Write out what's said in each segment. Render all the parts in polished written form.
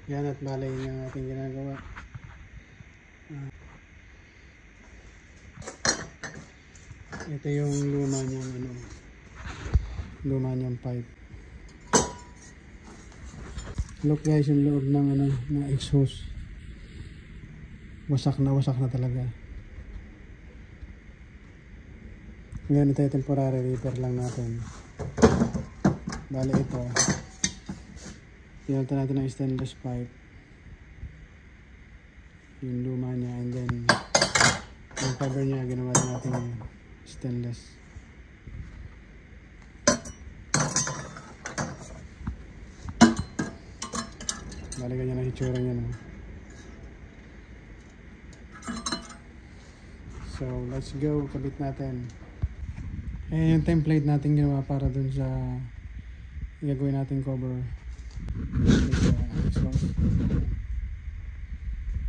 Yan at balay yung ating ginagawa. Ito yung luma niyang luma niyang pipe. Look guys, yung loob ng na exhaust. Wasak na talaga. Ngayon ito yung temporary repair lang natin. Bali ito. Pinalta natin ng stainless pipe. Yung luma niya, and then yung cover niya ginawa natin stainless. Bali ganyan ang hitsura niya, no? So let's go, kabit natin. Ayan yung template natin ginawa para dun sa gagawin natin cover.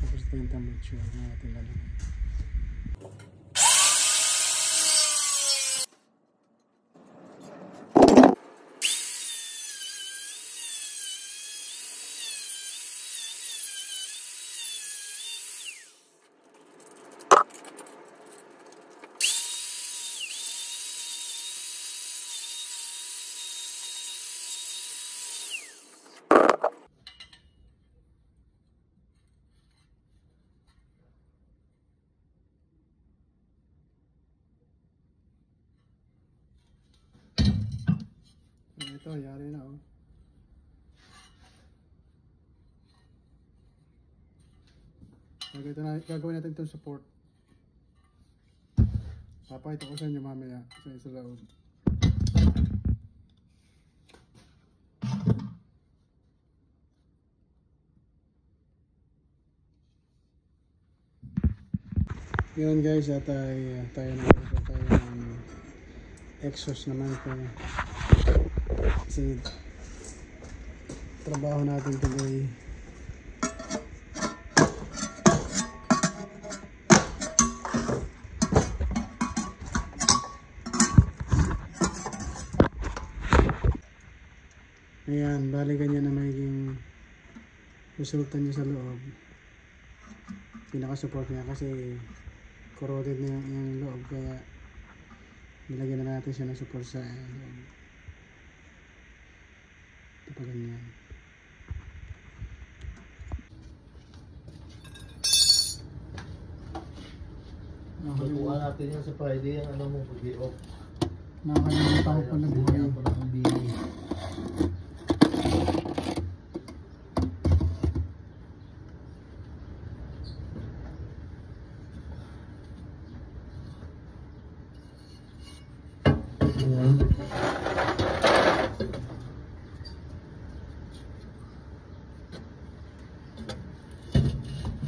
Tapos ito yung temperature na natin lalagay. Ito, yari na, oh. Gagawin natin itong support. Papakita ko sa inyo mamaya sa loob. Yun guys, at tayo ng exhaust naman po. Kasi trabaho natin today. Ayan, bali ganyan na magiging resulta niya sa loob. Pinaka-support niya kasi corroded na yung loob, kaya nilagyan na natin siya ng support sa loob. Ito pa ganyan. Magawa natin yan sa Friday, yung ano mo, pag-i-off. Nakakalimutan ko pala buhay.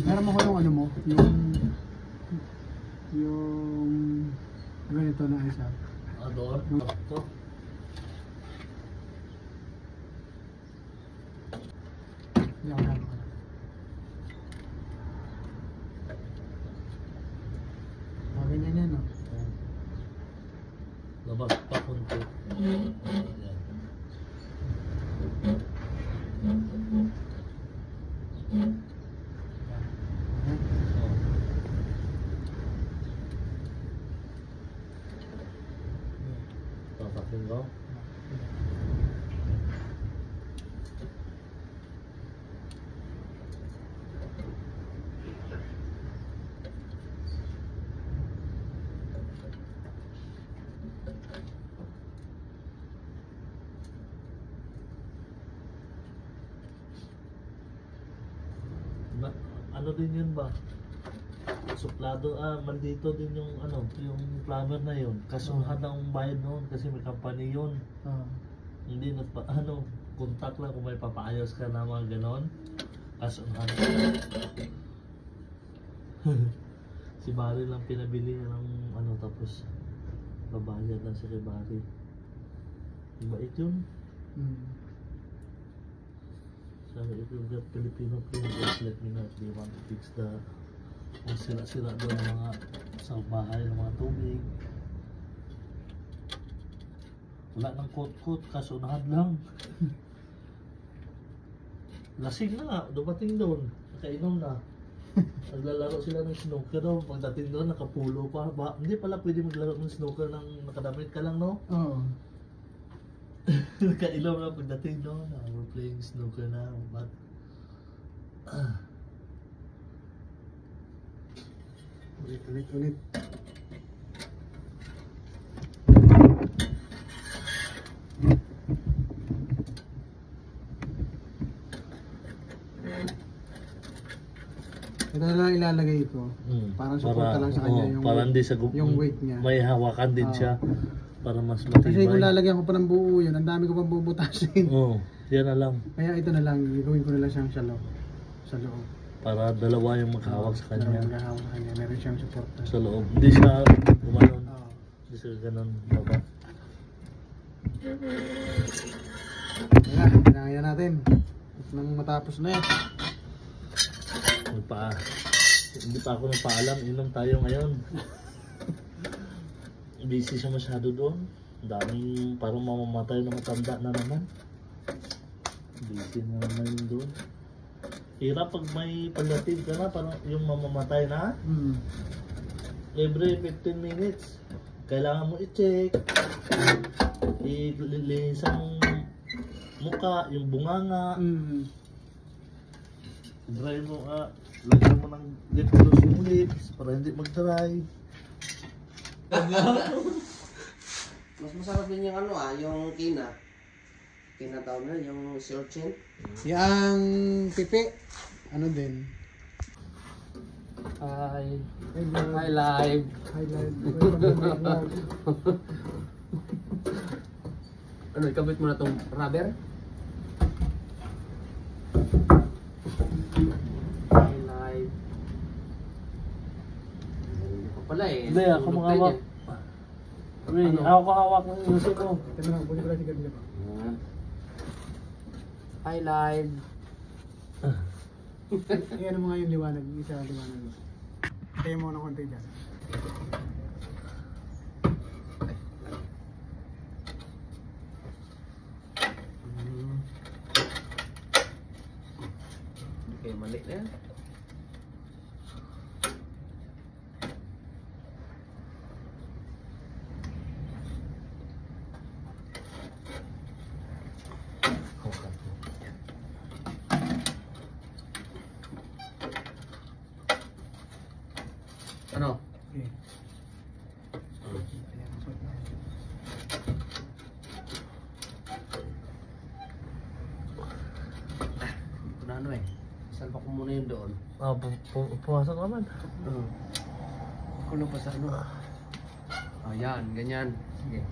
Meron mo ko yung ano mo, yung ganito na isa. Doon? Ito? Hindi ako naman. Ganyan yan, no? Labas pa kunti. Papakin ko? Ano din yun ba? Suplado, maldito din yung ano, yung plumber na yun. Kasuhan ng bayad noon kasi may company yun. Hindi na contact lang kung may papaayos ka na mga ganon. Kasuhan. Si Barry lang pinabili niya ng ano, tapos babayad lang si Barry. Ibait yun. Sabi, if you've got Filipino printers, let me know if they want to fix the kung sila-sila doon ng mga sa bahay ng mga tubig. Wala nang kot-kot, kasunahan lang. lasing na nga, dumating doon. Nakainom na. Naglalaro sila ng snooker daw. Pagdating doon, nakapulo pa. Hindi pala pwede maglaro ng snooker ng nakadamit ka lang, no? Oo. Nakainom na pagdating doon. We're playing snooker na. But, Ulit. Ito na lang ilalagay ko. Parang suporta lang sa kanya yung para hindi sa yung weight niya. May hawakan din siya. Para mas Kasi matibay. kung lalagyan ko pa ng buo yun, ang dami ko pang bubutasin. Oo, yan na lang. Kaya ito na lang, gagawin ko na lang siyang sa loob. Para dalawa yung maghahawak sa kanya. Maghahawak sa kanya, meron siyang suporta. Sa loob. Hindi siya gumanon. Oo. Hindi siya ganun baba. Kaya natin. At nang matapos na yan. Hindi pa ako nagpaalam. Inom tayo ngayon. Busy siya masyado doon. Daming parang mamamatay na matanda na naman. Busy na naman yun doon. Hirap pag may pagdating ka na, parang yung mamamatay na. Every 15 minutes, kailangan mo i-check. Ililinis ang mukha, yung bunganga. Dry mo, lagyan mo ng lip gloss yung lips para hindi mag-dry. Mas masarap din yung yung kina. Kina tawag na, yung searching. Yang pipi, ano din? Hi live. Highlight. Ano, ikabit mo na tong rubber? Hi live. Hindi pa pala eh. Hindi, ako Tulog makahawak. tayo Hindi, ako hawak ng inusin ko. Ito na, buti ko lang si Gabi pa. dyan. Hi live. Ano mo nga yung liwanag, isa liwanag mo. Kaya mo ng konti dyan. Okay, mali na yan. Ano? Okay. Ayan, suot na. Ito na ano eh. Salpa ko muna yun doon. Pumasok naman. Kulo pa sa ano. Yan, ganyan. Sige.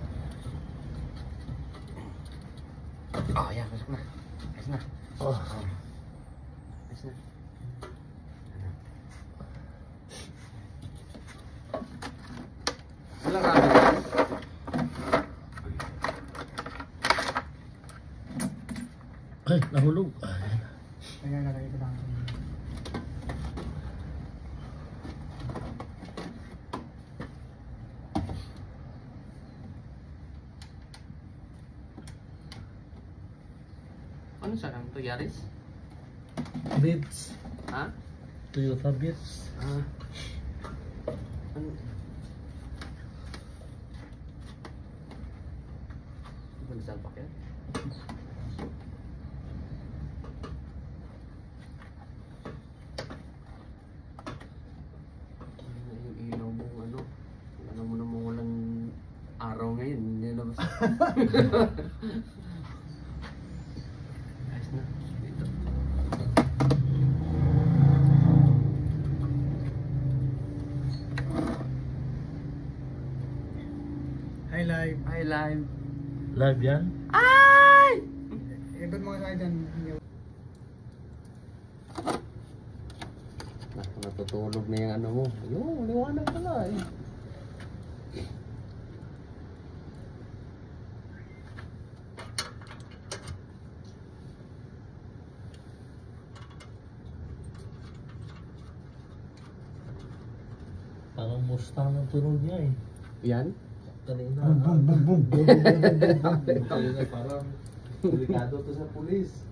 Yan, pasok na. Ayos na. Oh. Ayos na. Walang rubber. Ay, nahulog. Ayan. Kaya nalagay ko lang. Ano siya? Ang Yaris? Beats. Ha? Toyota Beats. Ano? Ano salpak yan? Yung ilaw mo alam mo namang walang araw ngayon, hindi labas. Ayos na, dito. Hi live. Hi live. Live yan? Ba't mga sa dyan? Natutulog na yung ano mo. Ayun, liwanag pala eh. Parang Mustang ang tunog niya eh. Yan? Kanina. Boom, boom, boom, boom. Kanina parang delikado to sa pulis.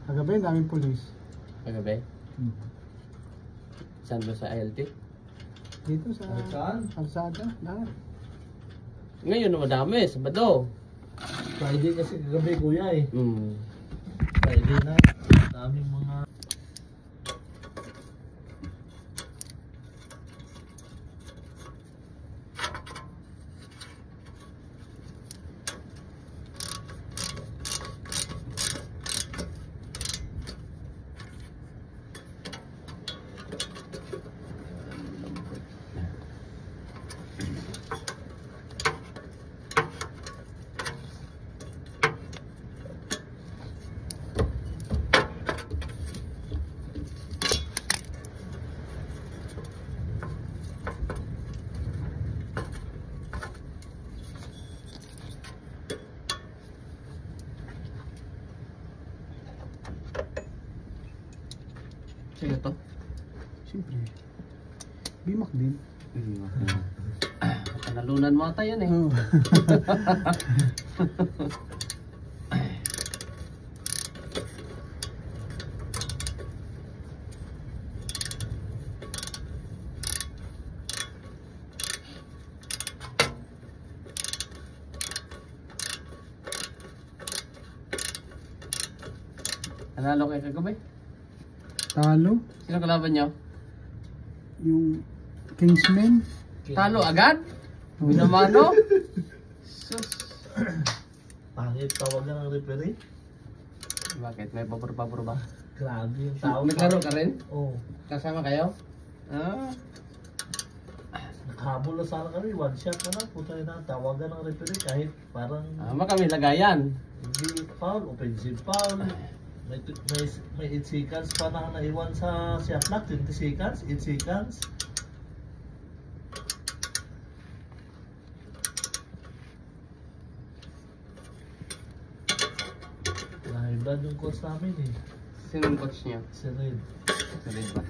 Kagabi, ang daming pulis. Kagabi? Saan ba sa ILT? Dito sa Saan? kalsada, lahat. Ngayon madami, Sabado. Friday kasi kagabi kuya eh. Hmm. Friday na. Daming mga... Sino to? Siyempre. Bimak din. Panalunan mo ata yan eh. Oo. Nanalo kayo kagabi? Talo. Sino kalaban nyo? Yung Kingsman. Talo agad? Binamano? Sus. Pangit tawagan ng referee. Bakit? May pabor-pabor ba? Grabe yung tao. Naglaro ka rin? Oo. Kasama kayo? Ah. Nakahabol na sana kami. One shot na lang. Puta na. Tawagan ng referee kahit parang Kami lagayan. hindi foul. Offensive foul. May 8 seconds pa na naiwan sa shot clock. 20 seconds. 8 seconds. Nahiblad yung coach namin eh. Sino ang coach niyo? Si Red. Salit ba?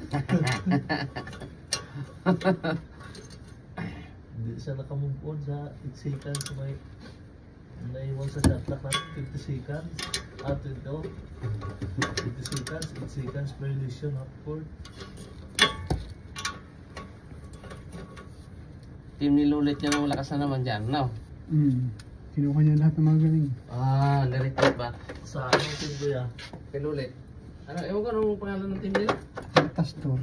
Hindi siya nakamove on sa 8 seconds. May naiwan sa shot clock namin. 50 seconds. At ito. 50 seconds. 8 seconds violation half court. Team ni Lulit niya na malakas na naman dyan, no? Kinuha niya lahat ng mga galing. Narinig ba? Sa ano team ko ya? Kay Lulit. Ano, ewan ko anong pangalan ng team nila? Tastor.